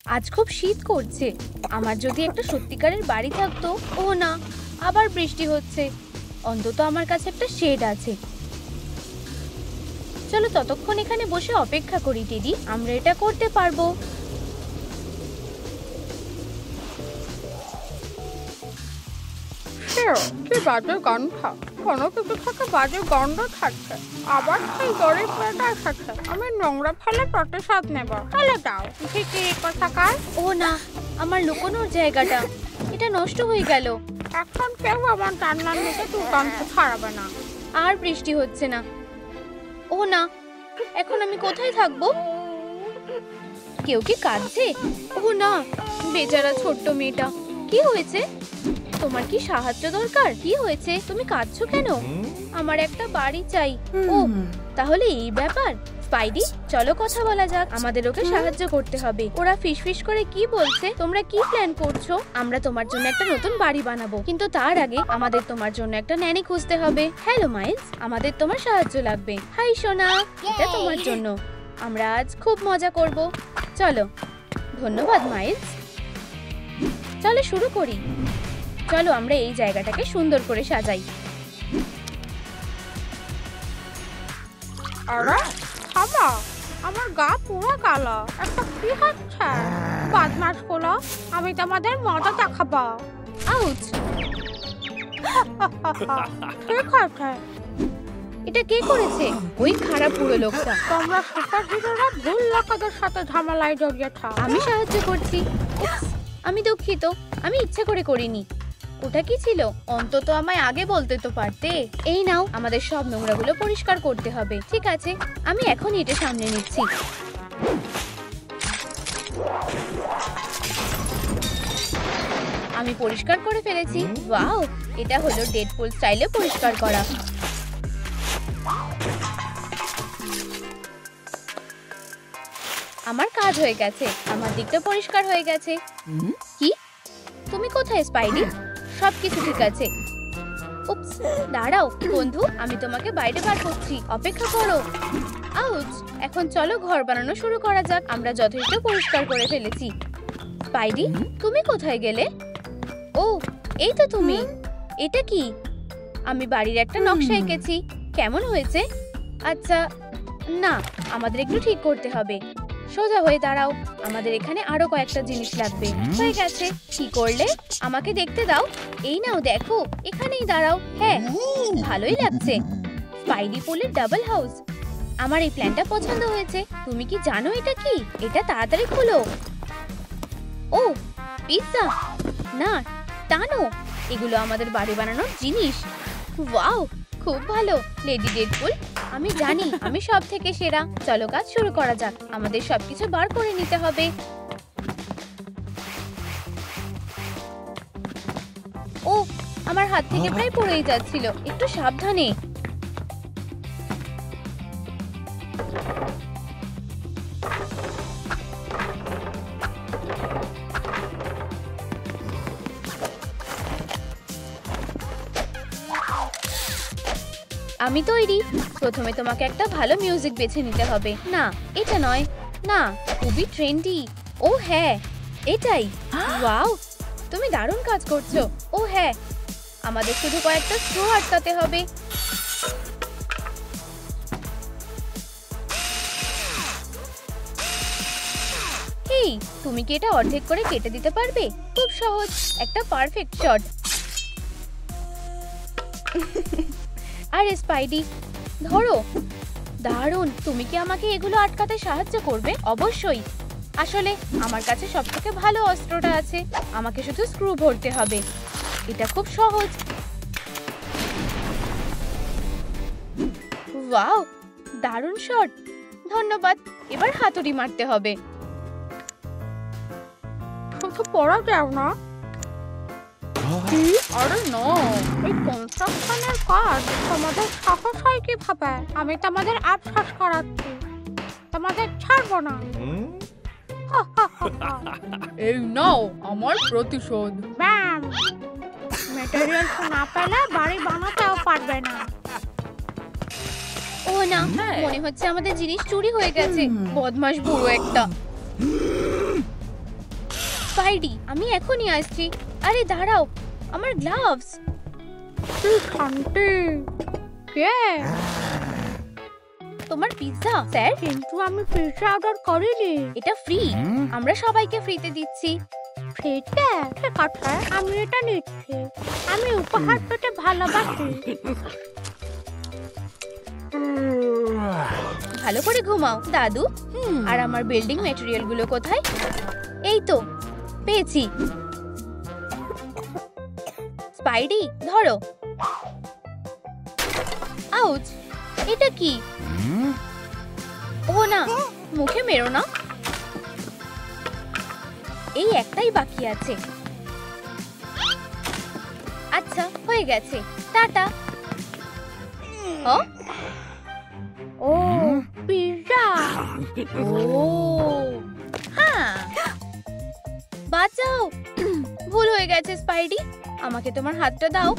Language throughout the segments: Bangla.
আজ খুব শীত করছে। আমার যদি একটা সত্যিকারের বাড়ি থাকতো। ও না, আবার বৃষ্টি হচ্ছে। অন্তত আমার কাছে একটা শেড আছে। চলো ততক্ষণ এখানে বসে অপেক্ষা করি টেডি, আমরা এটা করতে পারবো। কি বাজে গন্ধ, কোনো কিছু থেকে বাজে গন্ধ থাকছে। আবার সেই গরিব মেয়েটা এসেছে। আমি নোংরা ফেলে প্রতিশোধ নেব। চলে যাও ভিখিরি কোথাকার। ও না, আমার লুকোনোর জায়গাটা, এটা নষ্ট হয়ে গেল। এখন কেউ আমার জানলার নিচে দুর্গন্ধ ছাড়াবে না। আর বৃষ্টি হচ্ছে না। ও না, এখন আমি কোথায় থাকবো? কেউ কি কাঁদছে? ও না, বেচারা ছোট্ট মেয়েটা। কি হয়েছে? তোমার কি সাহায্য দরকার? কি হয়েছে? তুমি কাঁদছো কেন? আমার একটা বাড়ি চাই। ও তাহলে এই ব্যাপার। স্পাইডি, চলো কথা বলা যাক। আমাদের ওকে সাহায্য করতে হবে। ওরা ফিসফিস করে কি বলছে? তোমরা কি প্ল্যান করছো? আমরা তোমার জন্য একটা নতুন বাড়ি বানাবো, কিন্তু তার আগে আমাদের তোমার জন্য একটা ন্যানি খুঁজতে হবে। হ্যালো মাইলস, আমাদের তোমার সাহায্য লাগবে। হাই সোনা, এটা তোমার জন্য। আমরা আজ খুব মজা করব। চলো। ধন্যবাদ মাইলস। চলো শুরু করি। চলো আমরা এই জায়গাটাকে সুন্দর করে সাজাই। আরে থামো, আমার গা পুরো কালো। একটা কি হচ্ছে? বদমাশ গুলো, আমি তোমাদের মজা দেখাবো। আউচ! ঠিক আছে, এটা কে করেছে? ওই খারাপ বুড়ো লোকটা। তোমরা সুপার হিরোরা ভুল লোকেদের সাথে ঝামেলায় জড়িয়েছ। আমি সাহায্য করছি। উফস, আমি দুঃখিত, আমি ইচ্ছা করে করিনি। ওটা কি ছিল? অন্তত আমায় আগে বলতে তো পারতে। এই নাও, আমাদের সব নোংরাগুলো পরিষ্কার করতে হবে। ঠিক আছে, আমি এখনই এটা সামনে নিচ্ছি। আমি পরিষ্কার করে ফেলেছি। ওয়াও, এটা হলো ডেডপুল স্টাইলে পরিষ্কার করা। আমার কাজ হয়ে গেছে, আমার দিকটা পরিষ্কার হয়ে গেছে। কি? তুমি কোথায় স্পাইডি? সবকিছু ঠিক আছে। উপস, দাঁড়াও বন্ধু, আমি তোমাকে বাইরে বার করছি, অপেক্ষা করো। আউচ! এখন চলো ঘর বানানো শুরু করা যাক। আমরা যথেষ্ট পরিষ্কার করে ফেলেছি। স্পাইডি, তুমি কোথায় গেলে? ও, এই তো তুমি। এটা কি? আমি বাড়ির একটা নকশা এঁকেছি। কেমন হয়েছে? আচ্ছা, না, আমাদের একটু ঠিক করতে হবে। সোজা হয়ে দাঁড়াও, আমাদের এখানে আরো কয়েকটা জিনিস লাগবে। হয়ে গেছে। কি করলে? আমাকে দেখতে দাও। এই নাও দেখো, এখানেই দাঁড়াও। হ্যাঁ, ভালোই লাগছে। স্পাইডি পুলের ডাবল হাউস। আমার এই প্ল্যানটা পছন্দ হয়েছে। তুমি কি জানো এটা কি? এটা তাড়াতাড়ি খোলো। ও, পিৎজা। না, টানো। এগুলো আমাদের বাড়ি বানানোর জিনিস। ওয়াও, খুব ভালো লেডি ডেডপুল। আমি জানি আমি সব থেকে সেরা। চলো কাজ শুরু করা যাক। আমাদের সবকিছু বার করে নিতে হবে। ও, আমার হাত থেকে প্রায় পড়েই যাচ্ছিল। একটু সাবধানে। আমি তৈরি। প্রথমে তোমাকে একটা ভালো মিউজিক বেছে নিতে হবে। না, এটা নয়। না, খুবই ট্রেন্ডি। ও হ্যাঁ, এটাই। ওয়াও, তুমি দারুণ কাজ করছো। ও হ্যাঁ, আমাদের শুধু কয়েকটা স্ক্রু আটকাতে হবে। এই, তুমি কি এটা অর্ধেক করে কেটে দিতে পারবে? খুব সহজ, একটা পারফেক্ট শট। আরে স্পাইডি, ধরো। দারুণ, তুমি কি আমাকে এগুলো আটকাতে সাহায্য করবে? অবশ্যই। আসলে আমার কাছে সবথেকে ভালো অস্ত্রটা আছে। আমাকে শুধু স্ক্রু ভরতে হবে। এটা খুব সহজ। ওয়াও, দারুণ শট। ধন্যবাদ। এবার হাতুড়ি মারতে হবে। শুধু পড়া যাও না। আরে না, এই কনস্ট্রাকশনের কাজ তোমাদের সাহস হয় কিভাবে? আমি তোমাদের আফসোস করাচ্ছি, তোমাদের ছাড়বো না। এই নাও আমার প্রতিশোধ। ম্যাম, ম্যাটেরিয়ালস না পেলে বাড়ি বানাতেও পারবে না। ও না, মনে হচ্ছে আমাদের জিনিস চুরি হয়ে গেছে। বদমাশ বুড়ো একটা। স্পাইডি, আমি এখনই আসছি। আরে দাঁড়াও, আমার গ্লাভস। কি শান্তি। কে? তোমার পিৎজা স্যার। কিন্তু আমি পিৎজা অর্ডার করিনি। এটা ফ্রি, আমরা সবাইকে ফ্রিতে দিচ্ছি। ফ্রিতে? ঠিক আছে, আমি এটা নিচ্ছি। আমি উপহার পেতে ভালোবাসি। ভালো করে ঘুমাও দাদু। আর আমার বিল্ডিং ম্যাটেরিয়াল গুলো কোথায়? এই তো পেয়েছি। স্পাইডি ধরো। আউচ, এটা কি? ও না, মুখে মেরো না। এই একটাই বাকি আছে। আচ্ছা হয়ে গেছে, টাটা। ও পিৎজা। ও হ্যাঁ, বাঁচাও। ভুল হয়ে গেছে স্পাইডি, আমাকে তোমার হাতটা দাও।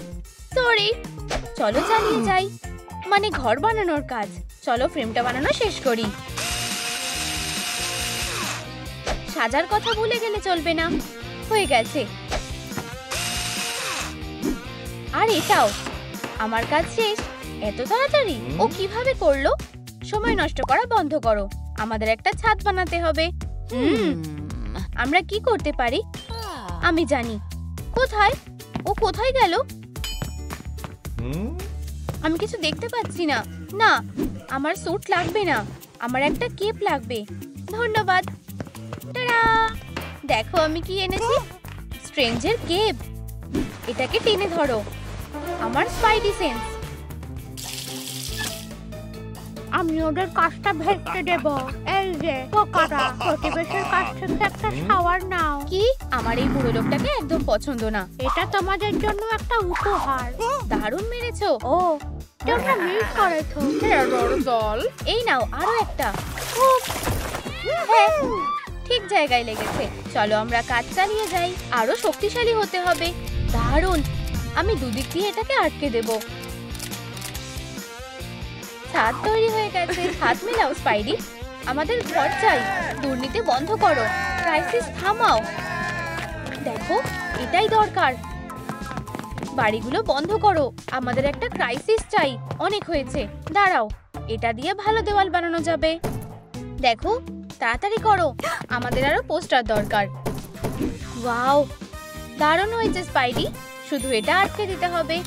সরি। চলো চালিয়ে যাই, মানে ঘর বানানোর কাজ। চলো ফ্রেমটা বানানো শেষ করি। সাজার কথা ভুলে গেলে চলবে না। হয়ে গেছে। আর এটাও। আমার কাজ শেষ। এত তাড়াতাড়ি ও কিভাবে করলো? সময় নষ্ট করা বন্ধ করো, আমাদের একটা ছাদ বানাতে হবে। আমরা কি করতে পারি? আমি জানি। কোথায়? ও কোথায় গেল? আমি কিছু দেখতে পাচ্ছি না। না, আমার স্যুট লাগবে না, আমার একটা কেপ লাগবে। ধন্যবাদ। টাটা! দেখো আমি কি এনেছি। স্ট্রেঞ্জের কেপ। এটাকে টেনে ধরো। আমার স্পাইডি সেন্স। আমি ওদের কাজটা ভেস্তে দেব। এই যে পোকারা, প্রতিবেশীর কাছ থেকে একটা শাওয়ার নাও। কি? আমার এই বুড়ো লোকটাকে একদম পছন্দ না। এটা তোমাদের জন্য একটা উপহার। দারুণ মেরেছো। ও, তোমরা মিস করেছো। দল। এই নাও আরো একটা। হ্যাঁ, ঠিক জায়গায় লেগেছে। চলো আমরা কাজ চালিয়ে যাই। আরো শক্তিশালী হতে হবে। দারুণ। আমি দুদিক দিয়ে এটাকে আটকে দেব। ছাদ তৈরি হয়ে গেছে। হাত মেলাও স্পাইডি। আমাদের ঘর চাই। দুর্নীতি বন্ধ করো। ক্রাইসিস থামাও। দেখো, এটাই দরকার। বাড়িগুলো বন্ধ করো। আমাদের একটা ক্রাইসিস চাই। অনেক হয়েছে। দাঁড়াও, এটা দিয়ে ভালো দেওয়াল বানানো যাবে। দেখো, তাড়াতাড়ি করো। আমাদের আরো পোস্টার দরকার। ওয়াও, দারুণ হয়েছে স্পাইডি। শুধু এটা আটকে দিতে হবে।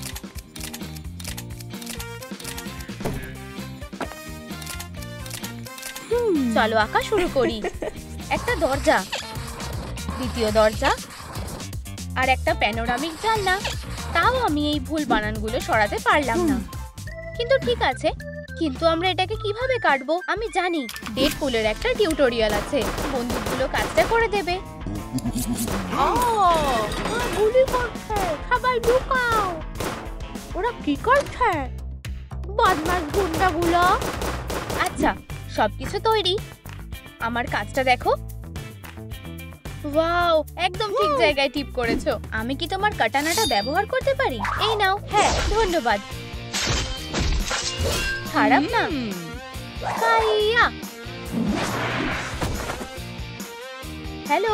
চলো আঁকা শুরু করি। একটা দরজা, দ্বিতীয় দরজা, আর একটা প্যানোরামিক জানলা। তাও আমি এই ভুল বানানগুলো সরাতে পারলাম না। কিন্তু ঠিক আছে। কিন্তু আমরা এটাকে কিভাবে কাটবো? আমি জানি, ডেডপুলের একটা টিউটোরিয়াল আছে। বন্দুকগুলো কাজটা করে দেবে। ওরা গুলি করছে। সবাই লুকাও। ওরা কি করছে? বদমাশ গুন্ডাগুলো। আচ্ছা, সবকিছু তৈরি। আমার কাজটা দেখো। ওয়াও, একদম ঠিক জায়গায় টিপ করেছো। আমি কি তোমার কাটানাটা ব্যবহার করতে পারি? এই নাও। হ্যাঁ, ধন্যবাদ। খারাপ না। কাইয়া। হ্যালো,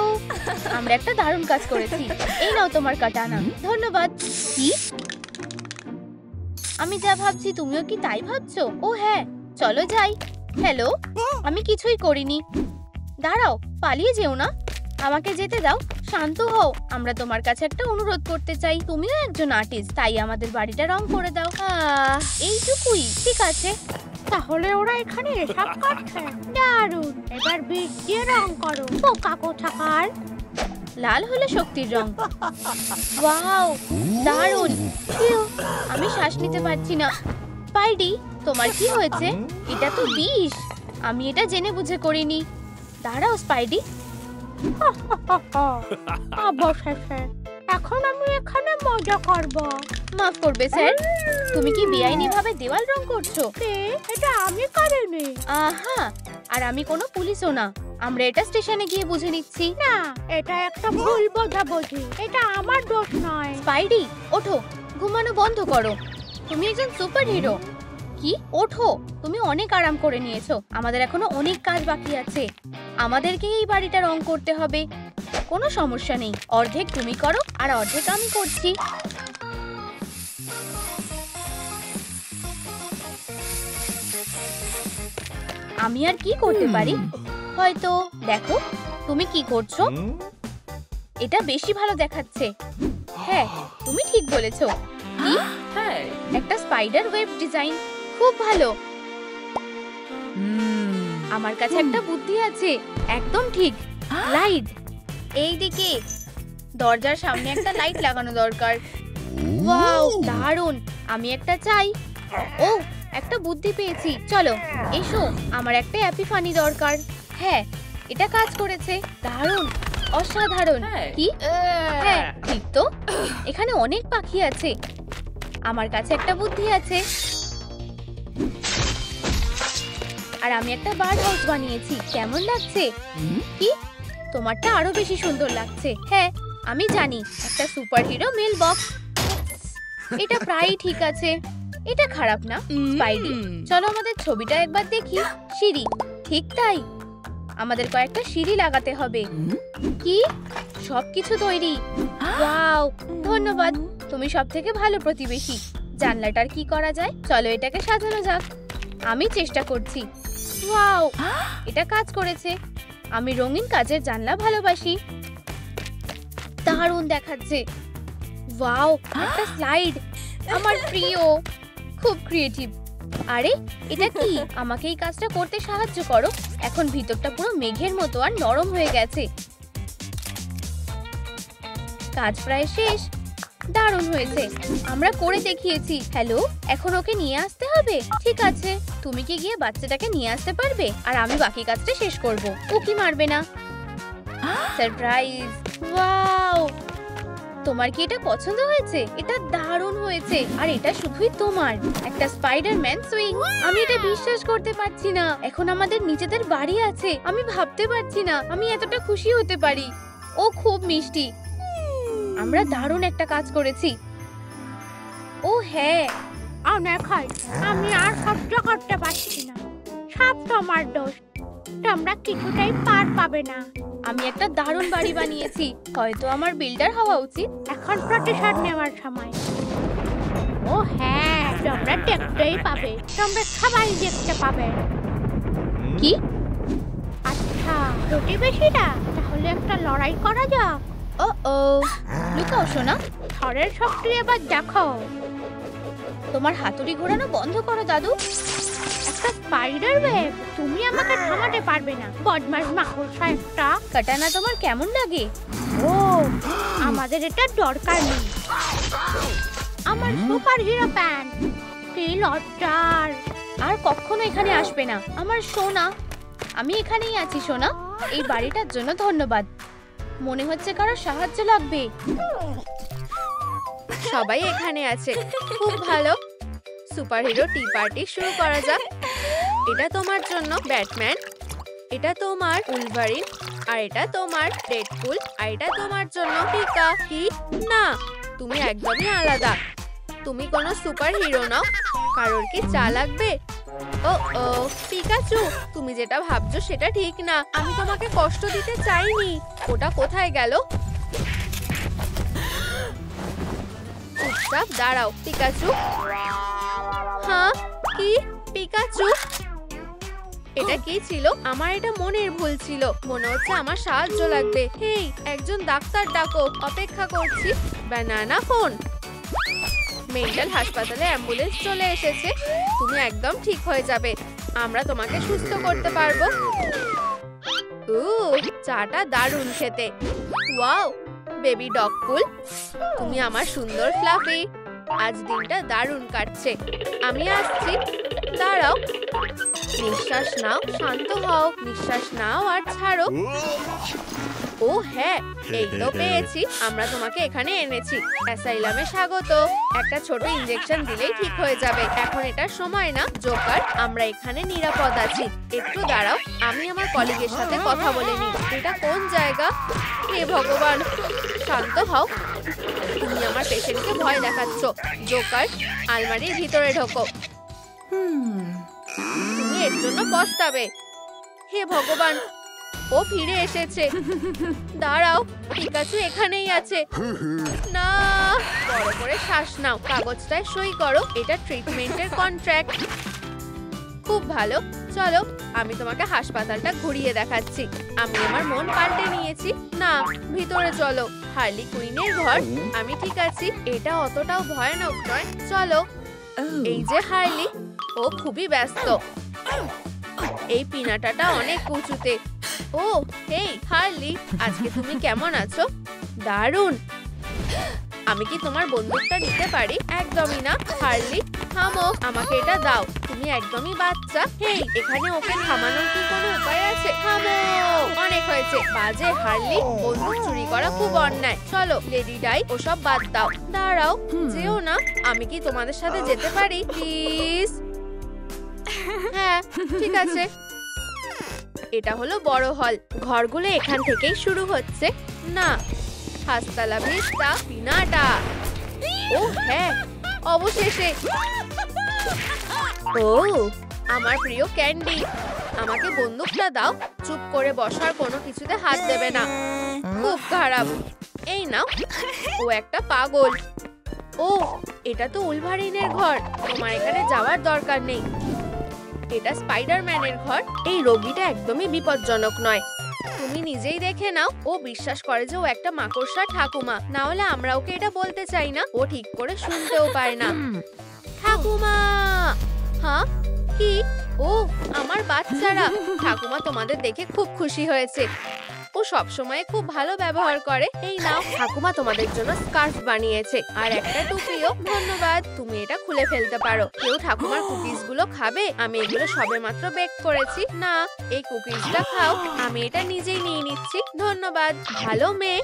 আমরা একটা দারুণ কাজ করেছি। এই নাও তোমার কাটানা। ধন্যবাদ। কি? আমি যা ভাবছি তুমিও কি তাই ভাবছো? ও হ্যাঁ, চলো যাই। হ্যালো, আমি কিছুই করিনি। দাঁড়াও, পালিয়ে যেও না। আমাকে যেতে দাও। শান্ত হও। আমরা তোমার কাছে একটা অনুরোধ করতে চাই। তুমিও একজন আর্টিস্ট, তাই আমাদের বাড়িটা রং করে দাও। এইটুকুই? ঠিক আছে। তাহলে ওরা এখানে এসব করছে। দারুণ। এবার বীজ দিয়ে রং করো। পোকা কোথাকার। লাল হলো শক্তির রং। ওয়াও, দারুণ। ফিউ, আমি শ্বাস নিতে পারছি না। স্পাইডি, তোমার কি হয়েছে? এটা তো বিষ। আমি এটা জেনে বুঝে করিনি। দাঁড়াও স্পাইডি। অবশেষে এখন আমি এখানে মজা করব। মাফ করবে স্যার, তুমি কি বেআইনিভাবে দেওয়াল রং করছো? এটা আমি করিনি। আহা, আর আমি কোনো পুলিশও না। আমরা এটা স্টেশনে গিয়ে বুঝে নিচ্ছি। না, এটা একটা ভুল বোঝাবুঝি। এটা আমার দোষ নয়। স্পাইডি, ওঠো। ঘুমানো বন্ধ করো। তুমি একজন সুপার হিরো। কি? ওঠো, তুমি অনেক আরাম করে নিয়েছো। আমাদের এখনো অনেক কাজ বাকি আছে। আমাদেরকে এই বাড়িটা রং করতে হবে। কোনো সমস্যা নেই, অর্ধেক তুমি করো আর অর্ধেক আমি করছি। আমি আর কি করতে পারি? হয়তো দেখো তুমি কি করছো, এটা বেশি ভালো দেখাচ্ছে। হ্যাঁ, তুমি ঠিক বলেছো। কি? একটা স্পাইডার ওয়েব ডিজাইন, খুব ভালো। আমার কাছে একটা বুদ্ধি আছে, একদম ঠিক। লাইট এই দিকে, দরজার সামনে একটা লাইট লাগানো দরকার। ওয়াও, দারুণ। আমি একটা চাই। ও, একটা বুদ্ধি পেয়েছি, চলো এসো। আমার একটা এপিফানি দরকার। হ্যাঁ, এটা কাজ করেছে, দারুণ, অসাধারণ। কি? হ্যাঁ ঠিক তো, এখানে অনেক পাখি আছে। আমার কাছে একটা বুদ্ধি আছে, আর আমি একটা বার্ড হাউস বানিয়েছি। কেমন লাগছে? কি? তোমারটা আরো বেশি সুন্দর লাগছে। হ্যাঁ আমি জানি, একটা সুপারহিরো মেল বক্স। এটা প্রায় ঠিক আছে, এটা খারাপ না। স্পাইডি, চলো আমাদের ছবিটা একবার দেখি। সিঁড়ি, ঠিক তাই, আমাদের কয়েকটা সিঁড়ি লাগাতে হবে। কি? সবকিছু তৈরি? ওয়াও, ধন্যবাদ, তুমি সবথেকে ভালো প্রতিবেশী। জানলাটার কি করা যায়? চলো এটাকে সাজানো যাক। আমি চেষ্টা করছি। ওয়াও, এটা কাজ করেছে। আমি রঙিন কাজের জানলা ভালোবাসি। দারুণ দেখাচ্ছে। ওয়াও, একটা স্লাইড, আমার প্রিয়, খুব ক্রিয়েটিভ। আরে এটা কি? আমাকে এই কাজটা করতে সাহায্য করো। এখন ভিতরটা পুরো মেঘের মতো আর নরম হয়ে গেছে। কাজ প্রায় শেষ। দারুণ হয়েছে, আমরা করে দেখিয়েছি। হ্যালো, এখন ওকে নিয়ে আসতে হবে। ঠিক আছে, তুমি কি গিয়ে বাচ্চাটাকে নিয়ে আসতে পারবে? আর আমি বাকি কাজটা শেষ করব। ও কি মারবে না? সারপ্রাইজ! ওয়াও, তোমার কি এটা পছন্দ হয়েছে? এটা দারুণ হয়েছে, আর এটা শুধুই তোমার। একটা স্পাইডারম্যান সুইং। আমি এটা বিশ্বাস করতে পারছি না। এখন আমাদের নিজেদের বাড়ি আছে। আমি ভাবতে পারছি না আমি এতটা খুশি হতে পারি। ও খুব মিষ্টি। আমরা দারুণ একটা কাজ করেছি। ও হ্যাঁ, অনেক হয়েছে, আমি আর সহ্য করতে পারছি না। সব তোমার দোষ, তোমরা কিছুতেই পার পাবে না। আমি একটা দারুণ বাড়ি বানিয়েছি। হয়তো আমার বিল্ডার হওয়া উচিত। এখন প্রতিশোধ নেওয়ার সময়। ও হ্যাঁ, তোমরা দেখতেই পাবে, তোমরা সবাই দেখতে পাবে। কি? আচ্ছা প্রতিবেশীরা, তাহলে একটা লড়াই করা যাক। ও ও, লুকাও সোনা। ঝড়ের শক্তি এবার দেখো। তোমার হাতুড়ি ঘোরানো বন্ধ করো দাদু। একটা স্পাইডার ওয়েব, তুমি আমাকে থামাতে পারবে না, বদমাশ মাকড়সা একটা। কাটানা তোমার কেমন লাগে? ও, আমাদের এটা দরকার নেই। আমার সুপার হিরো প্যান্ট, কি লজ্জার। আর কখনো এখানে আসবে না আমার সোনা। আমি এখানেই আছি সোনা। এই বাড়িটার জন্য ধন্যবাদ। মনে হচ্ছে কারো সাহায্য লাগবে। সবাই এখানে আছে, খুব ভালো। সুপারহিরো টি পার্টি শুরু করা যাক। এটা তোমার জন্য ব্যাটম্যান, এটা তোমার উলভারিন, আর এটা তোমার ডেডপুল, আর এটা তোমার জন্য পিকা। কি না, তুমি একদমই আলাদা। তুমি কোনো সুপারহিরো নাও। কারোর কি চা লাগবে? ও ও, পিকাচু, তুমি যেটা ভাবছো সেটা ঠিক না। আমি তোমাকে কষ্ট দিতে চাইনি। ওটা কোথায় গেল? চুপচাপ দাঁড়াও পিকাচু। হ্যাঁ কি? পিকাচু, এটা কি ছিল? আমার এটা মনের ভুল ছিল। মনে হচ্ছে আমার সাহায্য লাগবে। হেই, একজন ডাক্তার ডাকো, অপেক্ষা করছি। Banana phone. মেন্টাল হাসপাতালে অ্যাম্বুলেন্স চলে এসেছে। তুমি একদম ঠিক হয়ে যাবে। আমরা তোমাকে সুস্থ করতে পারবো। চাটা দারুণ খেতে। ওয়াও, বেবি ডগপুল, তুমি আমার সুন্দর ফ্লাফি। আজ দিনটা দারুণ কাটছে। আমি আসছি, দাঁড়াও। নিঃশ্বাস নাও, শান্ত হও। নিঃশ্বাস নাও আর ছাড়ো। ও হ্যাঁ, এই তো পেয়েছি। আমরা তোমাকে এখানে এনেছি। অ্যাসাইলামে স্বাগত। একটা ছোট ইনজেকশন দিলেই ঠিক হয়ে যাবে। এখন এটা সময় না, জোকার। আমরা এখানে নিরাপদ আছি। একটু দাঁড়াও, আমি আমার কলিগের সাথে কথা বলে নিই। এটা কোন জায়গা? হে ভগবান, শান্ত হও। তুমি আমার পেশেন্টকে ভয় দেখাচ্ছ। জোকার, আলমারির ভিতরে ঢোকো। তুমি এর জন্য পস্তাবে। হে ভগবান, ও ফিরে এসেছে। দাঁড়াও, পিকাচু এখানেই আছে। না, বড় করে শ্বাস নাও, কাগজটায় সই করো। এটা ট্রিটমেন্টের কন্ট্রাক্ট। খুব ভালো, চলো আমি তোমাকে হাসপাতালটা ঘুরিয়ে দেখাচ্ছি। আমি আমার মন পাল্টে নিয়েছি। না, ভিতরে চলো। হার্লি কুইনের ঘর। আমি ঠিক আছি, এটা অতটাও ভয়ানক নয়। চলো। এই যে হার্লি, ও খুবই ব্যস্ত। এই পিনাটাটা অনেক উঁচুতে। ও হেই হার্লি, আজকে তুমি কেমন আছো? দারুণ। আমি কি তোমার বন্দুকটা নিতে পারি? একদমই না। হার্লি থামো, আমাকে এটা দাও। তুমি একদমই বাচ্চা। হেই, এখানে ওকে থামানোর কি কোনো উপায় আছে? থামো, অনেক হয়েছে। বাজে হার্লি, বন্দুক চুরি করা খুব অন্যায়। চলো লেডি ডাই, ওসব বাদ দাও। দাঁড়াও, যেও না। আমি কি তোমাদের সাথে যেতে পারি প্লিজ? হ্যাঁ ঠিক আছে। এটা হলো বড় হল। ঘরগুলো এখান থেকেই শুরু হচ্ছে। না, হাস্তা লা ভিস্তা পিনাটা। ও হ্যাঁ, অবশেষে। ও আমার প্রিয় ক্যান্ডি, আমাকে বন্দুকটা দাও। চুপ করে বসার কোনো কিছুতে হাত দেবে না। খুব খারাপ। এই নাও। ও একটা পাগল। ও এটা তো উলভারিনের ঘর। তোমার এখানে যাওয়ার দরকার নেই। এটা স্পাইডারম্যানের ঘর। এই রোগীটা একদমই বিপজ্জনক নয়। তুমি নিজেই দেখে নাও। ও বিশ্বাস করে যে ও একটা মাকড়সার ঠাকুমা। না হলে আমরা ওকে এটা বলতে চাই না। ও ঠিক করে শুনতেও পায় না। ঠাকুমা। হ্যাঁ কি? ও আমার বাচ্চারা। ঠাকুমা তোমাদের দেখে খুব খুশি হয়েছে। ও সব সময় খুব ভালো ব্যবহার করে। এই নাও, ঠাকুমা তোমাদের জন্য স্কার্ফ বানিয়েছে আর একটা টুপিও। ধন্যবাদ। তুমি এটা খুলে ফেলতে পারো। কেউ ঠাকুমার কুকিজ গুলো খাবে? আমি এগুলো সবেমাত্র বেক করেছি। না, এই কুকিজটা খাও। আমি এটা নিজেই নিয়ে নিচ্ছি। ধন্যবাদ। ভালো মেয়ে।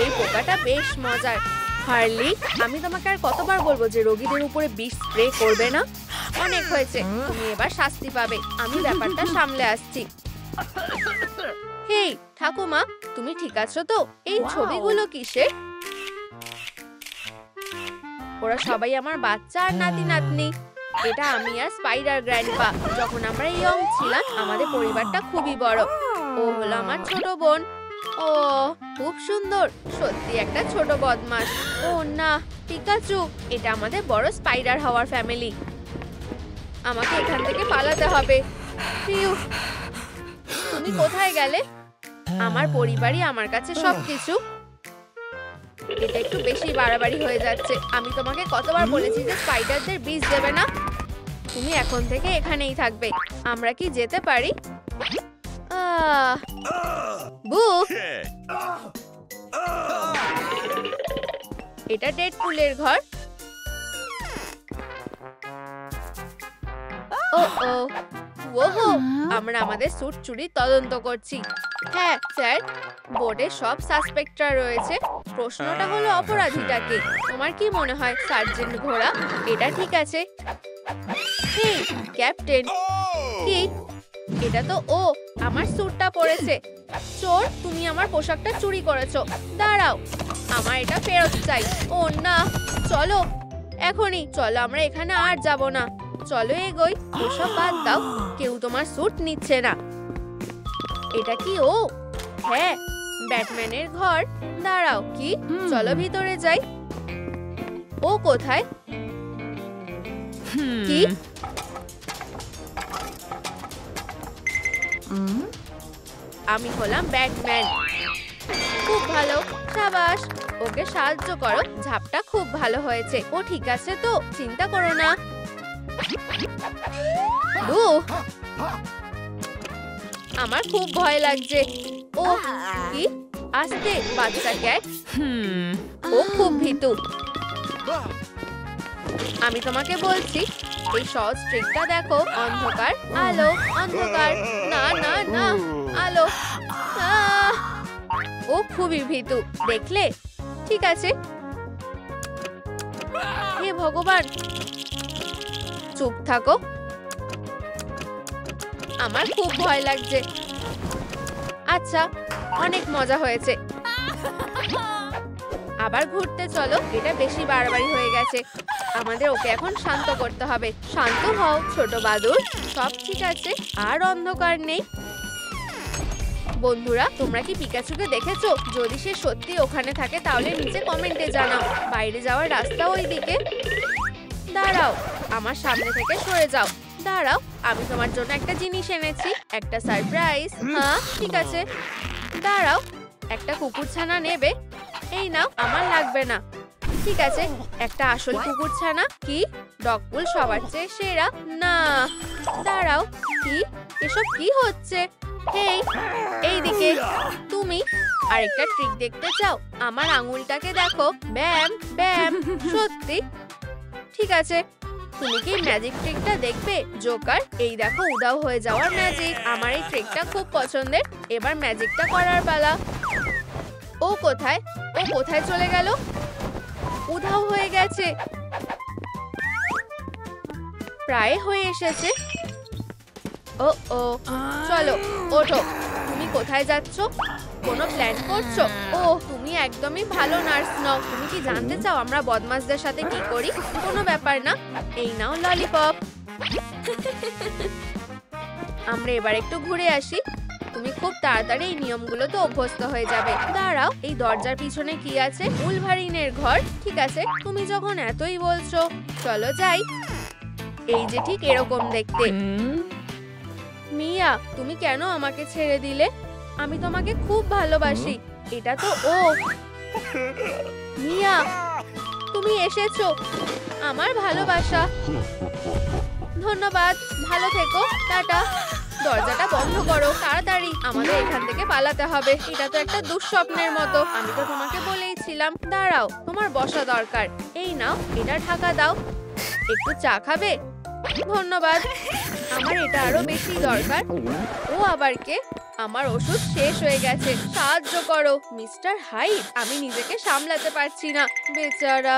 এই পোকাটা বেশ মজার। হার্লি, আমি তোমাকে আর কতবার বলবো যে রোগীদের উপরে বিষ স্প্রে করবে না? অনেক হয়েছে। তুমি এবার শাস্তি পাবে। আমি ব্যাপারটা সামলে আসছি। হেই ঠাকুমা, তুমি ঠিক আছো তো? এই ছবিগুলো কিসের? ওরা সবাই আমার বাচ্চা আর নাতি নাতনি। এটা আমি আর স্পাইডার গ্র্যান্ডপা। যখন আমরা ইয়ং ছিলাম, আমাদের পরিবারটা খুবই বড়। ও হলো আমার ছোট বোন। ও খুব সুন্দর, সত্যি একটা ছোট বদমাশ। ও না, পিকাচু, এটা আমাদের বড় স্পাইডার হওয়ার ফ্যামিলি। আমাকে এখান থেকে পালাতে হবে। পিউ, তুমি কোথায় গেলে? আমার পরিবারই আমার কাছে সবকিছু। এটা একটু বেশি বাড়াবাড়ি হয়ে যাচ্ছে। আমি তোমাকে কতবার বলেছি যে স্পাইডারদের বিষ দেবে না? তুমি এখন থেকে এখানেই থাকবে। আমরা কি যেতে পারি? বু, এটা ডেডপুলের ঘর। ও ও ওহো, আমরা আমাদের স্যুট চুরির তদন্ত করছি। হ্যাঁ স্যার, বোর্ডে সব সাসপেক্টরা রয়েছে। প্রশ্নটা হলো অপরাধীটাকে। তোমার কি মনে হয় সার্জেন্ট ঘোড়া? এটা ঠিক আছে। হেই ক্যাপ্টেন। কি? এটা তো ও আমার স্যুটটা পরেছে। চোর, তুমি আমার পোশাকটা চুরি করেছো। দাঁড়াও, আমার এটা ফেরত চাই। ও না, চলো এখনই চলো, আমরা এখানে আর যাব না। চলো এগোই। ওসব বাদ দাও, কেউ তোমার স্যুট নিচ্ছে না। এটা কি ও? হ্যাঁ, ব্যাটম্যানের ঘর। দাঁড়াও, কি? চলো ভিতরে যাই। ও কোথায়? কি? আমি হলাম ব্যাটম্যান। খুব ভালো, সাবাস। ওকে সাহায্য করো। ঝাপটা খুব ভালো হয়েছে। ও ঠিক আছে তো? চিন্তা করো না। আমার খুব ভয় লাগছে। ও কি? আস্তে, বাচ্চা ক্যাট। ও খুব ভীতু। আমি তোমাকে বলছি, এই সহজ ট্রিকটা দেখো। অন্ধকার, আলো, অন্ধকার। না না না, আলো। ও খুবই ভীতু, দেখলে? ঠিক আছে। হে ভগবান, চুপ থাকো। আমার খুব ভয় লাগছে। আচ্ছা, অনেক মজা হয়েছে। আবার ঘুরতে চলো। এটা বেশি বাড়াবাড়ি হয়ে গেছে। আমাদের ওকে এখন শান্ত করতে হবে। শান্ত হও ছোট বাদুড়, সব ঠিক আছে, আর অন্ধকার নেই। বন্ধুরা, তোমরা কি পিকাচুকে দেখেছো? যদি সে সত্যি ওখানে থাকে তাহলে নিচে কমেন্টে জানাও। বাইরে যাওয়ার রাস্তা ওইদিকে। দাঁড়াও, আমার সামনে থেকে সরে যাও। দাঁড়াও, আমি তোমার জন্য একটা জিনিস এনেছি, একটা সারপ্রাইজ। হ্যাঁ ঠিক আছে, দাঁড়াও। একটা কুকুরছানা নেবে? এই নাও, আমার লাগবে না। ঠিক আছে, একটা আসল কুকুরছানা। কি ডগপুল সবার চেয়ে সেরা? না, দাঁড়াও, কি এসব কি হচ্ছে? হেই, এইদিকে তুমি আরেকটা ট্রিক দেখতে চাও? আমার আঙুলটাকে দেখো। ব্যাম ব্যাম। সত্যি? ঠিক আছে, তুমি কি ম্যাজিক ট্রিকটা দেখবে? জোকার, এই দেখো উধাও হয়ে যাওয়ার ম্যাজিক। আমার এই ট্রিকটা খুব পছন্দের। এবার ম্যাজিকটা করার পালা। ও কোথায়? ও কোথায় চলে গেল? উধাও হয়ে গেছে। প্রায় হয়ে এসেছে। ও ও, চলো ওঠো। তুমি কোথায় যাচ্ছ? কোনো প্ল্যান করছো? ও, তুমি একদমই ভালো নার্স নও। তুমি কি জানতে চাও আমরা বদমাশদের সাথে কি করি? কোনো ব্যাপার না, এই নাও ললিপপ। আমরা এবার একটু ঘুরে আসি। তুমি খুব তাড়াতাড়ি এই নিয়মগুলো তো অভ্যস্ত হয়ে যাবে। দাঁড়াও, এই দরজার পিছনে কি আছে? উলভারিনের ঘর। ঠিক আছে, তুমি যখন এতই বলছো, চলো যাই। এই যে ঠিক এরকম দেখতে। মিয়া, তুমি কেন আমাকে ছেড়ে দিলে? আমি তোমাকে খুব ভালোবাসি। এটা তো ও। মিয়া, তুমি এসেছো। আমার ভালোবাসা। ধন্যবাদ, ভালো থেকো, টাটা। দরজাটা বন্ধ করো তাড়াতাড়ি, আমাদের এখান থেকে পালাতে হবে। এটা তো একটা দুঃস্বপ্নের মতো। আমি তো তোমাকে বলেইছিলাম। দাঁড়াও, তোমার বসা দরকার। এই নাও, এটা ঢাকা দাও। একটু চা খাবে? ধন্যবাদ, আমার এটা আরো বেশি দরকার। ও আবার কে? আমার ওষুধ শেষ হয়ে গেছে, সাহায্য করো মিস্টার হাইড। আমি নিজেকে সামলাতে পারছি না, বেচারা।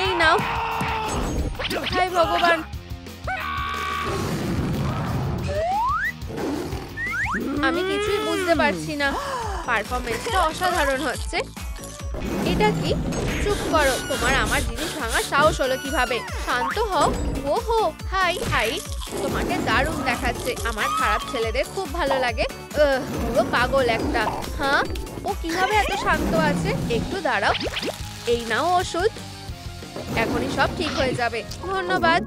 এই নাও। হাই ভগবান। আমি কিছুই বুঝতে পারছি না। পারফরমেন্সটা অসাধারণ হচ্ছে। এটা কি? চুপ করো। তোমার আমার জিনিস ভাঙার সাহস হলো কিভাবে? শান্ত হও। ওহো, হাই হাই, তোমাকে দারুণ দেখাচ্ছে। আমার খারাপ ছেলেদের খুব ভালো লাগে। পুরো পাগল একটা। হ্যাঁ, ও কিভাবে এত শান্ত আছে? একটু দাঁড়াও, এই নাও ওষুধ। এখনই সব ঠিক হয়ে যাবে। ধন্যবাদ।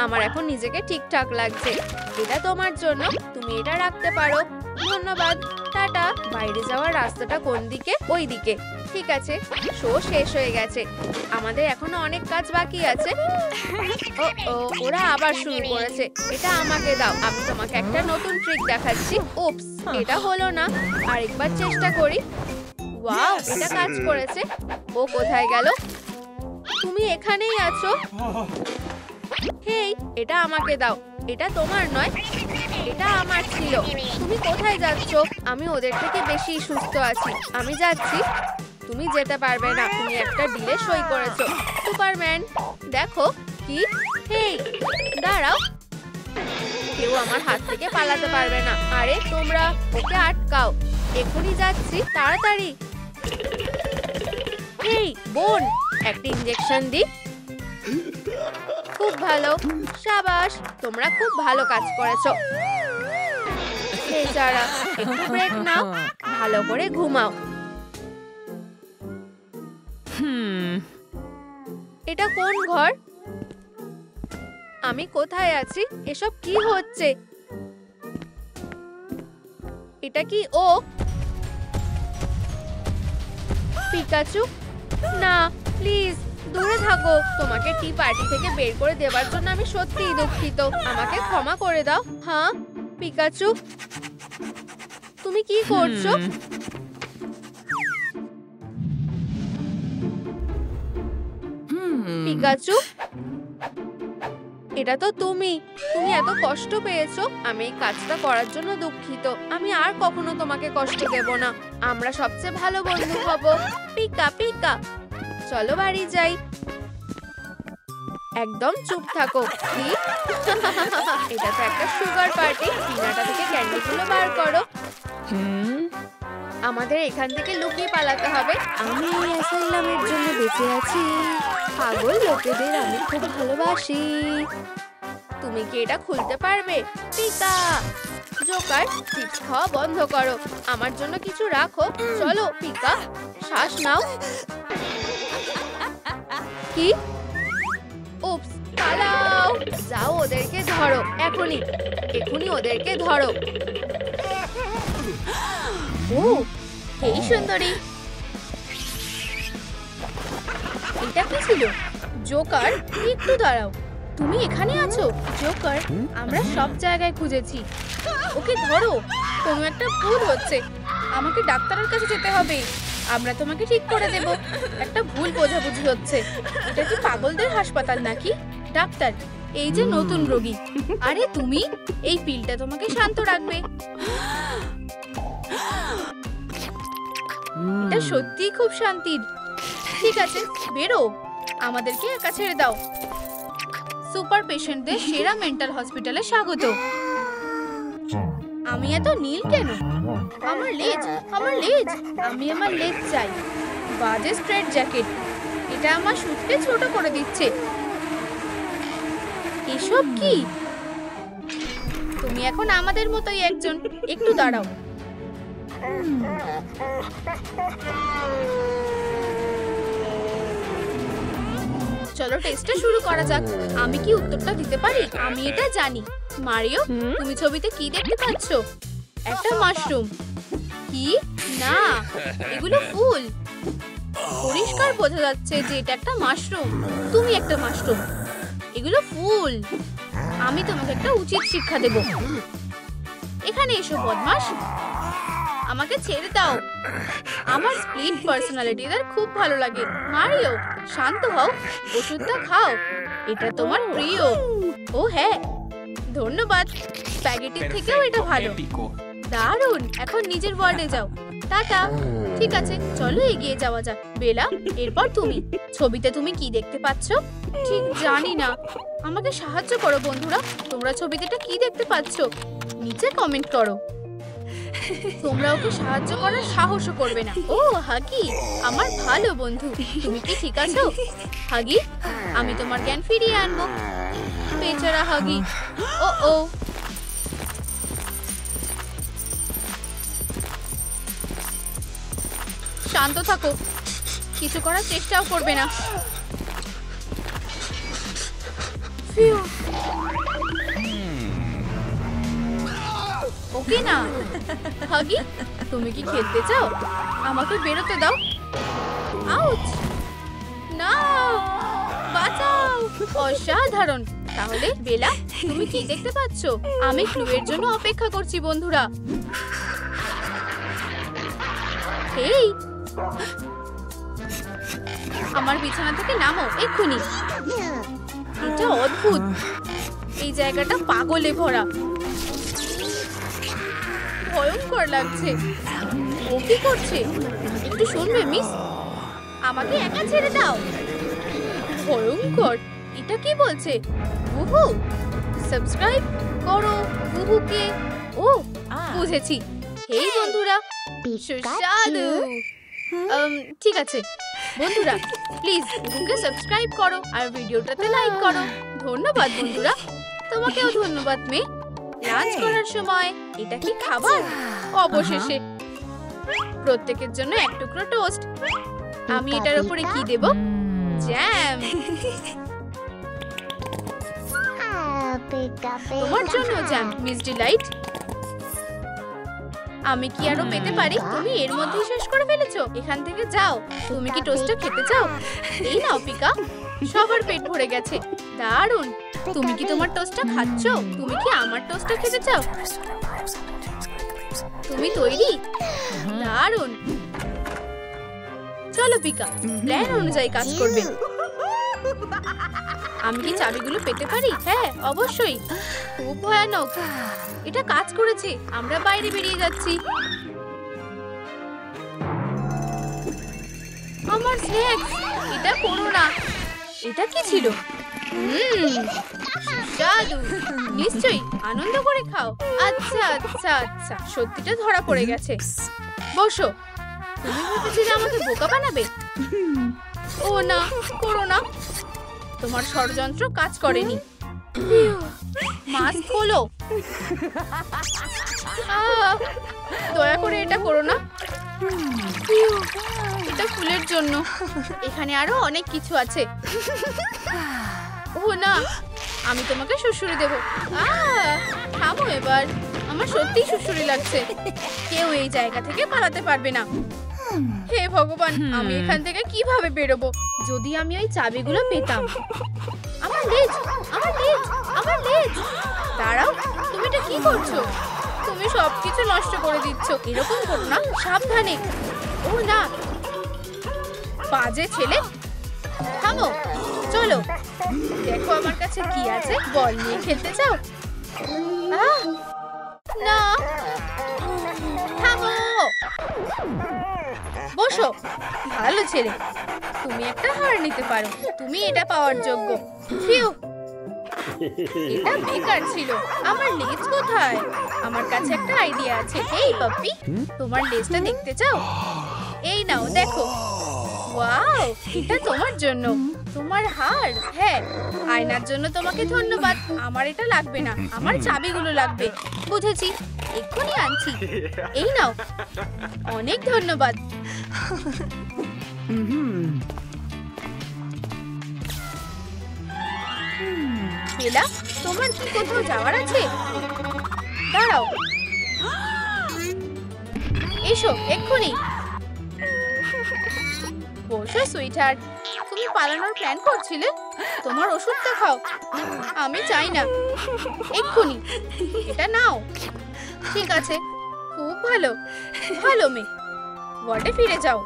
আমার এখন নিজেকে ঠিকঠাক লাগছে। এটা তোমার জন্য, তুমি এটা রাখতে পারো। ধন্যবাদ, টাটা। বাইরে যাওয়ার রাস্তাটা কোন দিকে? ওই দিকে। ঠিক আছে, শো শেষ হয়ে গেছে। আমাদের এখনো অনেক কাজ বাকি আছে। ও ও, ওরা আবার শুরু করেছে। এটা আমাকে দাও, আমি তোমাকে একটা নতুন ট্রিক দেখাচ্ছি। উপস, এটা হলো না। আরেকবার চেষ্টা করি। ওয়াও, এটা কাজ করেছে। ও কোথায় গেল? তুমি এখানেই আছো। হেই, এটা আমাকে দাও। এটা তোমার নয়, এটা আমার ছিল। তুমি কোথায় যাচ্ছ? আমি ওদের থেকে বেশি সুস্থ আছি। আমি যাচ্ছি। তুমি যেতে পারবে না। তুমি একটা ডিলে সই করেছো। সুপারম্যান, দেখো কি। হেই, দাঁড়াও। কেউ আমার হাত থেকে পালাতে পারবে না। আরে তোমরা ওকে আটকাও। এখনই যাচ্ছি, তাড়াতাড়ি। হেই বোন, একটা ইনজেকশন দি। খুব ভালো, সাবাস, তোমরা খুব ভালো কাজ করেছো। বেচারা, একটু ব্রেক নাও, ভালো করে ঘুমাও। এটা কোন ঘর? আমি কোথায় আছি? এসব কি হচ্ছে? এটা কি ও? পিকাচু, না প্লিজ দূরে থাকো। তোমাকে টি পার্টি থেকে বের করে দেওয়ার জন্য আমি সত্যিই দুঃখিত। আমাকে ক্ষমা করে দাও। হ্যাঁ পিকাচু, তুমি কি করছো? পিকাচু, এটা তো তুমি। তুমি এত কষ্ট পেয়েছো। আমি এই কাজটা করার জন্য দুঃখিত। আমি আর কখনো তোমাকে কষ্ট দেব না। আমরা সবচেয়ে ভালো বন্ধু হব। পিকা পিকা, চলো বাড়ি যাই। একদম চুপ থাকো। কি? এটা তো একটা সুগার পার্টি। পিনাটা থেকে ক্যান্ডিগুলো বার করো। আমাদের এখান থেকে লুকিয়ে পালাতে হবে। আমি এই অ্যাসাইলামের জন্য বেঁচে আছি। পাগল লোকেদের আমি খুব ভালোবাসি। তুমি কি এটা খুলতে পারবে? পিকা, জোকার, চিপস খাওয়া বন্ধ করো। আমার জন্য কিছু রাখো। চলো পিকা, শ্বাস নাও। কি? উপস, পালাও। যাও, ওদেরকে ধরো। এখনই ওদেরকে ধরো। ও, এই সুন্দরী। এটা কি ছিল? জোকার, একটু দাঁড়াও। তুমি এখানে আছো? জোকার, আমরা সব জায়গায় খুঁজেছি। ওকে ধরো। কোনো একটা ভুল হচ্ছে। আমাকে ডাক্তারের কাছে যেতে হবে। আমরা তোমাকে ঠিক করে দেব। একটা ভুল বোঝাবুঝি হচ্ছে। এটা কি পাগলদের হাসপাতাল নাকি? ডাক্তার, এই যে নতুন রোগী। আরে তুমি, এই পিলটা তোমাকে শান্ত রাখবে। এটা সত্যিই খুব শান্তির। ঠিক আছে, বেরো। আমাদেরকে একা ছেড়ে দাও। সুপার পেশেন্টদের সেরা মেন্টাল হসপিটালে স্বাগত। আমি এত নীল কেন? আমার লেজ। আমি আমার লেজ চাই। বাজে স্ট্রেট জ্যাকেট। এটা আমার শুটকে ছোট করে দিচ্ছে। এসব কি? তুমি এখন আমাদের মতোই একজন। একটু দাঁড়াও। চলো টেস্টটা শুরু করা যাক। আমি কি উত্তরটা দিতে পারি? আমি এটা জানি। মারিও, তুমি ছবিতে কি দেখতে পাচ্ছ? একটা মাশরুম। কি? না, এগুলো ফুল। পরিষ্কার বোঝা যাচ্ছে যে এটা একটা মাশরুম। তুমি একটা মাশরুম। এগুলো ফুল। আমি তোমাকে একটা উচিত শিক্ষা দেব। এখানে এসো বদমাশ। আমাকে ছেড়ে দাও। আমার স্প্লিট পার্সোনালিটিদের খুব ভালো লাগে। মারিও, শান্ত হও। ওষুধটা খাও। এটা তোমার প্রিয়। ও হ্যাঁ, ধন্যবাদ। স্প্যাগেটির থেকেও এটা ভালো। দারুণ। এখন নিজের ওয়ার্ডে যাও। টাটা। ঠিক আছে, চলো এগিয়ে যাওয়া যাক। বেলা, এরপর তুমি। ছবিতে তুমি কি দেখতে পাচ্ছ? ঠিক জানি না। আমাকে সাহায্য করো বন্ধুরা। তোমরা ছবিতে কি দেখতে পাচ্ছ? নিচে কমেন্ট করো। তোমরা ওকে সাহায্য করার সাহসও করবে না। ও হাগি, আমার ভালো বন্ধু। তুমি কি ঠিক আছো? হাগি, আমি তোমার জ্ঞান ফিরিয়ে আনবো। বেচারা হাগি। ও ও, শান্ত থাকো। কিছু করার চেষ্টাও করবে না। ওকে না। হাগি, তুমি কি খেলতে চাও? আমাকে বেরোতে দাও। আউচ! না, বাঁচাও। অসাধারণ। তাহলে বেলা, তুমি কি দেখতে পাচ্ছ? আমি ক্লুয়ের জন্য অপেক্ষা করছি বন্ধুরা। এই, আমার বিছানা থেকে নামো এক্ষুনি। এটা অদ্ভুত। এই জায়গাটা পাগলে ভরা। ভয়ঙ্কর লাগছে। ও কি করছে? একটু শুনবে মিস? আমাকে একা ছেড়ে দাও। ভয়ঙ্কর। এটা কি বলছে? উহু, সাবস্ক্রাইব করো উহুকে। ও, বুঝেছি। হেই বন্ধুরা, সুস্বাদু। ঠিক আছে বন্ধুরা, প্লিজ উহুকে সাবস্ক্রাইব করো আর ভিডিওটাতে লাইক করো। ধন্যবাদ বন্ধুরা। তোমাকেও ধন্যবাদ মেয়ে। লাঞ্চ করার সময়। এটা কি খাবার? অবশেষে প্রত্যেকের জন্য এক টুকরো টোস্ট। আমি এটার উপরে কি দেব? জ্যাম। তোমার জন্য জ্যাম, মিস ডিলাইট। আমি কি আরো পেতে পারি? তুমি এর মধ্যেই শেষ করে ফেলেছো। এখান থেকে যাও। তুমি কি টোস্টটা খেতে চাও? এই নাও পিকা, সবার পেট ভরে গেছে। দারুণ। তুমি কি তোমার টোস্টটা খাচ্ছ? তুমি কি আমার টোস্টটা খেতে চাও? তুমি তৈরি? দারুণ। চলো পিকা, প্ল্যান অনুযায়ী কাজ করবে। আমি কি চাবিগুলো পেতে পারি? হ্যাঁ, অবশ্যই। খুব ভয়ানক। এটা কাজ করেছে। আমরা বাইরে বেরিয়ে যাচ্ছি। আমার স্ন্যাক্স। এটা করো না। এটা কি ছিল? জাদু, নিশ্চয়ই আনন্দ করে খাও। আচ্ছা আচ্ছা আচ্ছা, সত্যিটা ধরা পড়ে গেছে। বসো। তুমি ভেবেছিলে আমাকে বোকা বানাবে? ও না, করো না। তোমার ষড়যন্ত্র কাজ করেনি। মাস্ক খোলো। দয়া করে এটা করো না। এটা ফুলের জন্য। এখানে আরো অনেক কিছু আছে। ও না, আমি তোমাকে সুড়সুড়ি দেবো। থামো এবার। আমার সত্যিই সুড়সুড়ি লাগছে। কেউ এই জায়গা থেকে পালাতে পারবে না। হে ভগবান, আমি এখান থেকে কিভাবে বেরোবো? যদি আমি ওই চাবিগুলো পেতাম। আমার লেজ, আমার লেজ, আমার লেজ। দাঁড়াও, তুমি এটা কি করছো? তুমি সবকিছু নষ্ট করে দিচ্ছ। এরকম করো না, সাবধানে। ও না, বাজে ছেলে। থামো, চলো। দেখো আমার কাছে কি আছে। বল নিয়ে খেলতে চাও? না, থামো। বসো। ভালো ছেলে, তুমি একটা হার নিতে পারো। তুমি এটা পাওয়ার যোগ্য। ফিউ, এটা বেকার ছিল। আমার লেজ কোথায়? আমার কাছে একটা আইডিয়া আছে। এই পাপ্পি, তোমার লেজটা দেখতে চাও? এই নাও, দেখো। ওয়াও, এটা তোমার জন্য। তোমার হার? হ্যাঁ। আয়নার জন্য তোমাকে ধন্যবাদ। আমার এটা লাগবে না, আমার চাবিগুলো লাগবে। বুঝেছি, এক্ষুনি আনছি। এই নাও। অনেক ধন্যবাদ। বেলা, তোমার কি কোথাও যাওয়ার আছে? দাঁড়াও। এসো এক্ষুনি। বসো সুইটহার্ট। তুমি পালানোর প্ল্যান করছিলে? তোমার ওষুধটা খাও। আমি চাই না। এক্ষুনি এটা নাও। ঠিক আছে, খুব ভালো। ভালো মেয়ে। ওয়ার্ডে ফিরে যাও।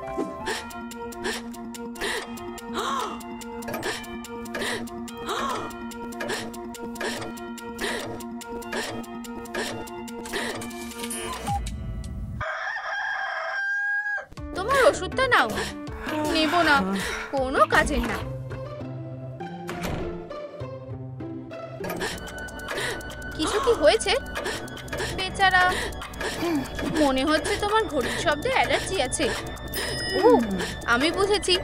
তোমার ওষুধটা নাও। নেব না, কোনো কাজের না। কিছু কি হয়েছে? বেচারা, মনে হচ্ছে তোমার ঘড়ির শব্দে অ্যালার্জি আছে। ও, আমি বুঝেছি।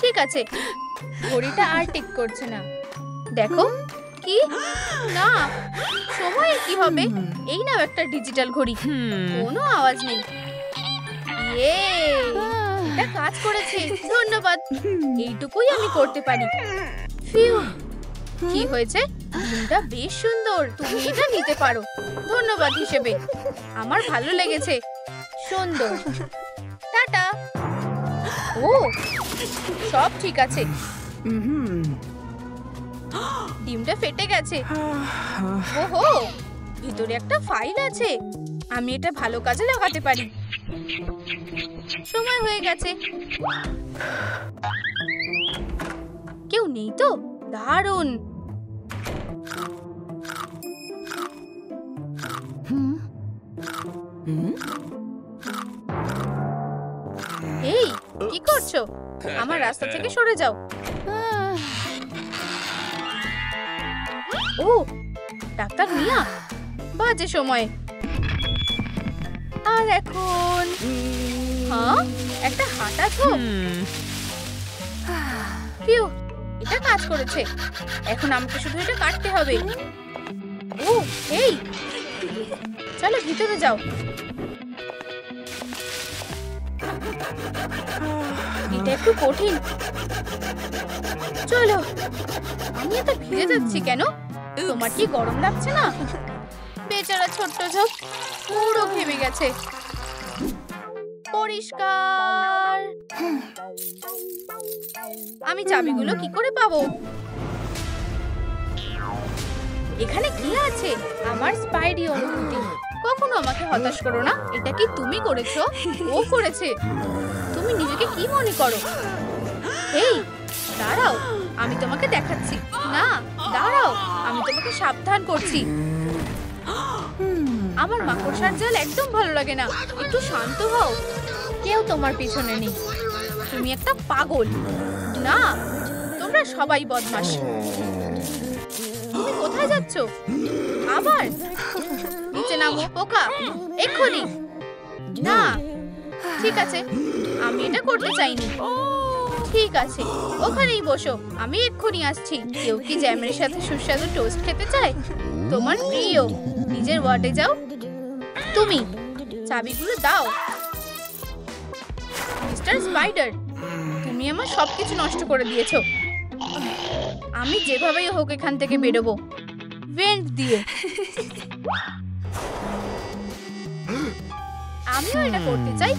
ঠিক আছে, ঘড়িটা আর টিক করছে না। দেখো। কি? না, সময় কি হবে? এই নাও একটা ডিজিটাল ঘড়ি। কোনো আওয়াজ নেই। ইয়ে, এটা কাজ করেছে। ধন্যবাদ। এইটুকুই আমি করতে পারি। ফিউ। কি হয়েছে? ঘুমটা বেশ সুন্দর। তুমি এটা নিতে পারো ধন্যবাদ হিসেবে। আমার ভালো লেগেছে। সুন্দর। টাটা। ও, সব ঠিক আছে। ডিমটা ফেটে গেছে। ওহো, ভিতরে একটা ফাইল আছে। আমি এটা ভালো কাজে লাগাতে পারি। সময় হয়ে গেছে। কেউ নেই তো? দারুণ। এই, কি করছো? আমার রাস্তা থেকে সরে যাও। ও, ডাক্তার মিয়া, বাজে সময়। আর এখন হ্যাঁ, একটা হাঁটা ঝোঁক। ফিউ, এটা কাজ করেছে। এখন আমাকে শুধু এটা কাটতে হবে। ও, এই, চলো ভিতরে যাও। এটা একটু কঠিন। চলো। আমি এত ভিজে যাচ্ছি কেন? তোমার কি গরম লাগছে না? বেচারা ছোট্ট ঝোঁক পুরো ঘেমে গেছে। পরিষ্কার। আমি চাবিগুলো কি করে পাবো? এখানে কি আছে? আমার স্পাইডি অনুভূতি। কখনো আমাকে হতাশ করো না। এটা কি তুমি করেছো? ও করেছে। তুমি নিজেকে কি মনে করো? এই, দাঁড়াও, আমি তোমাকে দেখাচ্ছি। না, দাঁড়াও, আমি তোমাকে সাবধান করছি। আমার মাকড়সার জাল একদম ভালো লাগে না। একটু শান্ত হও। কেউ তোমার পিছনে নেই। তুমি একটা পাগল। না, তোমরা সবাই বদমাশ। তুমি কোথায় যাচ্ছ? আবার নিচে নামো পোকা, এক্ষুনি। না, ঠিক আছে, আমি এটা করতে চাইনি। ঠিক আছে, ওখানেই বসো, আমি এক্ষুনি আসছি। কেউ কি জ্যামের সাথে সুস্বাদু টোস্ট খেতে চায়? তোমার প্রিয়। নিজের ওয়ার্ডে যাও। তুমি চাবিগুলো দাও। মিস্টার স্পাইডার, তুমি আমার সবকিছু নষ্ট করে দিয়েছো। আমি যেভাবেই হোক এখান থেকে বেরোবো, ভেন্ট দিয়ে। আমিও এটা করতে চাই।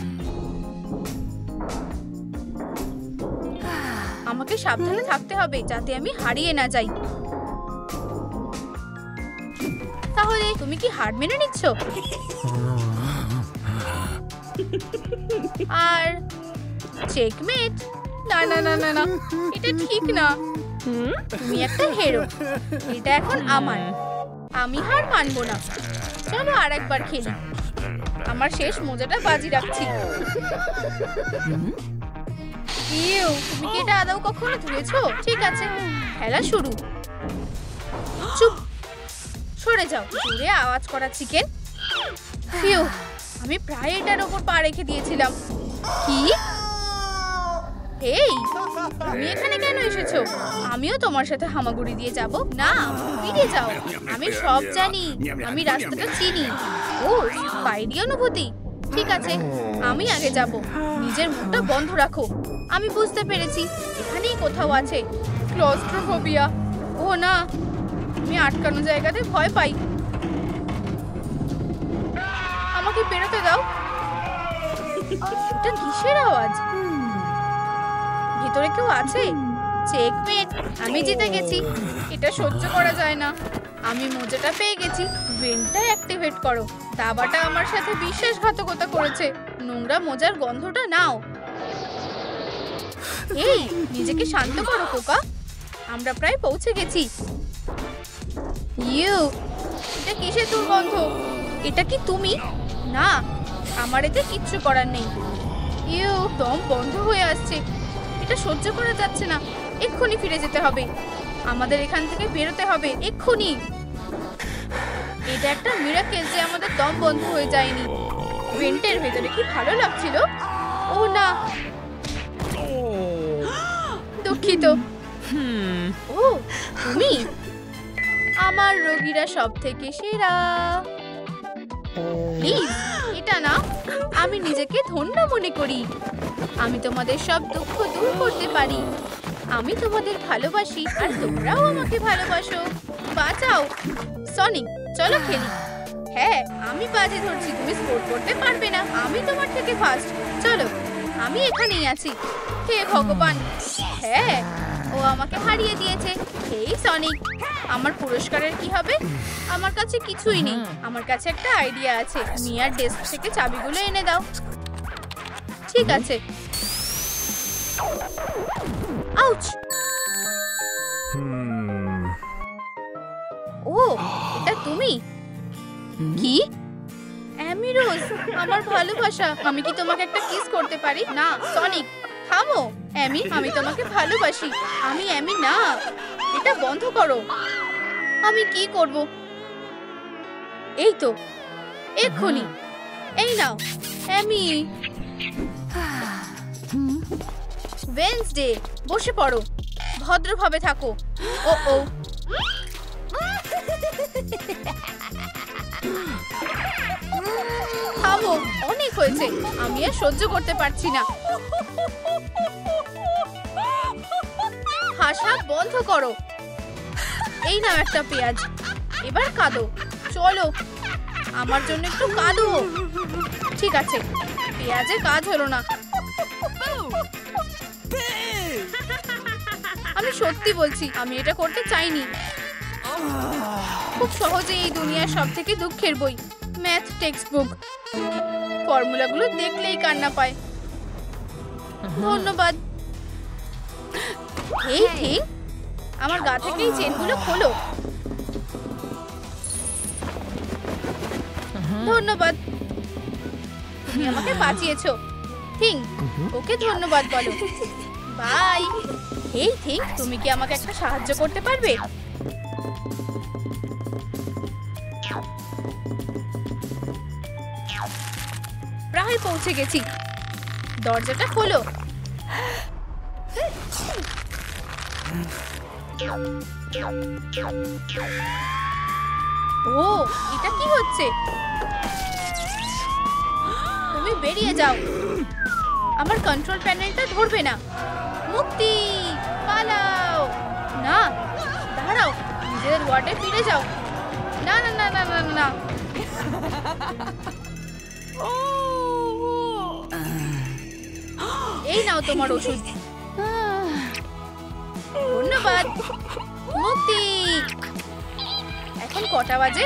আমাকে সাবধানে থাকতে হবে যাতে আমি হারিয়ে না যাই। তাহলে তুমি কি হার মেনে নিচ্ছ? আর চেকমেট? না না না না না, এটা ঠিক না। তুমি একটা হেরো, এটা এখন আমার। আমি হার মানবো না। চলো আর একবার খেলি। আমার শেষ মজাটা বাজি রাখছি। ইউ, তুমি কি এটা আদৌ কখনো ধুয়েছো? ঠিক আছে, খেলা শুরু। চুপ, সরে যাও। জোরে আওয়াজ করা চিকেন। ফিউ, আমি প্রায় এটার ওপর পা রেখে দিয়েছিলাম। কি? এই, তুমি এখানে কেন এসেছো? আমিও তোমার সাথে হামাগুড়ি দিয়ে যাব না। ফিরে যাও। আমি সব জানি, আমি রাস্তাটা চিনি। ও, বাইরে অনুভূতি। ঠিক আছে, আমি আগে যাব। নিজের মুখটা বন্ধ রাখো। আমি বুঝতে পেরেছি, এখানেই কোথাও আছে। ক্লস্ট্রোফোবিয়া। ও না, আমি আটকানো জায়গাতে ভয় পাই। আমাকে বেরোতে দাও। এটা কিসের আওয়াজ? ভিতরে কেউ আছে? চেকমেট, আমি জিতে গেছি। এটা সহ্য করা যায় না। আমি মোজাটা পেয়ে গেছি। ভেন্টটা অ্যাক্টিভেট করো। দাবাটা আমার সাথে বিশ্বাসঘাতকতা করেছে। নোংরা মোজার গন্ধটা নাও। এই, নিজেকে শান্ত করো পোকা। আমরা প্রায় পৌঁছে গেছি। ইউ, এটা কিসের দুর্গন্ধ? এটা কি তুমি? না, আমার এতে কিচ্ছু করার নেই। ইউ, দম বন্ধ হয়ে আসছে। এটা সহ্য করা যাচ্ছে না। এক্ষুনি ফিরে যেতে হবে। আমাদের এখান থেকে বেরোতে হবে এক্ষুনি। এটা একটা মিরাকেল যে আমাদের দম বন্ধ হয়ে যায়নি। ভেন্টের ভেতরে কি ভালো লাগছিল। ও না, দুঃখিত। ও, তুমি? আমার রোগীরা সব থেকে সেরা। প্লিজ, এটা না। আমি নিজেকে ধন্য মনে করি। আমি তোমাদের সব দুঃখ দূর করতে পারি। আমি তোমাদের ভালোবাসি আর তোমরাও আমাকে ভালোবাসো। বাঁচাও। সনিক, চলো খেলি। হ্যাঁ, আমি বাজি ধরছি তুমি স্কোর করতে পারবে না। আমি তোমার থেকে ফার্স্ট। চলো, আমি এখানেই আছি। হে ভগবান। হ্যাঁ, ও আমাকে হারিয়ে দিয়েছে। এই সনিক, আমার পুরস্কারের কি হবে? আমার কাছে কিছুই নেই। আমার কাছে একটা আইডিয়া আছে। মিয়ার ডেস্ক থেকে চাবিগুলো এনে দাও। ঠিক আছে। আউচ! ও, এটা তুমি? কি? অ্যামি রোজ, আমার ভালোবাসা। আমি কি তোমাকে একটা কিস করতে পারি? না, সনিক, থামো। অ্যামি, আমি তোমাকে ভালোবাসি। আমি অ্যামি না। এটা বন্ধ করো। আমি কি করব? এই তো, এক্ষুনি। এই নাও, অ্যামি। ওয়েডনেসডে, বসে পড়ো। ভদ্রভাবে থাকো। ও ও, থামো, অনেক হয়েছে। আমি আর সহ্য করতে পারছি না। হাসা বন্ধ করো। এই নাও একটা পেঁয়াজ। এবার কাঁদো। চলো, আমার জন্য একটু কাঁদো। ঠিক আছে, পেঁয়াজে কাজ হলো না। আমি সত্যি বলছি, আমি এটা করতে চাইনি। খুব সহজে এই দুনিয়ার সব থেকে দুঃখের বই, ম্যাথ টেক্সট বুক। ফর্মুলাগুলো দেখলেই কান্না পায়। ধন্যবাদ। এই ঠিক, আমার গা থেকে এই চেনগুলো খোলো। ধন্যবাদ, তুমি আমাকে বাঁচিয়েছো। থিং, ওকে ধন্যবাদ বলো। বাই। হেই থিং, তুমি কি আমাকে একটা সাহায্য করতে পারবে? প্রায় পৌঁছে গেছি। দরজাটা খোলো। ও, এটা কি হচ্ছে? তুমি বেরিয়ে যাও। আমার কন্ট্রোল প্যানেলটা ধরবে না। মুক্তি, পালাও। না, দাঁড়াও, নিজেদের ওয়ার্ডে ফিরে যাও। না না না না না না। এই নাও তোমার ওষুধ। ধন্যবাদ। মুক্তি। এখন কটা বাজে?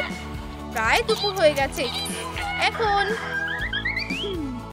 প্রায় দুপুর হয়ে গেছে। এখন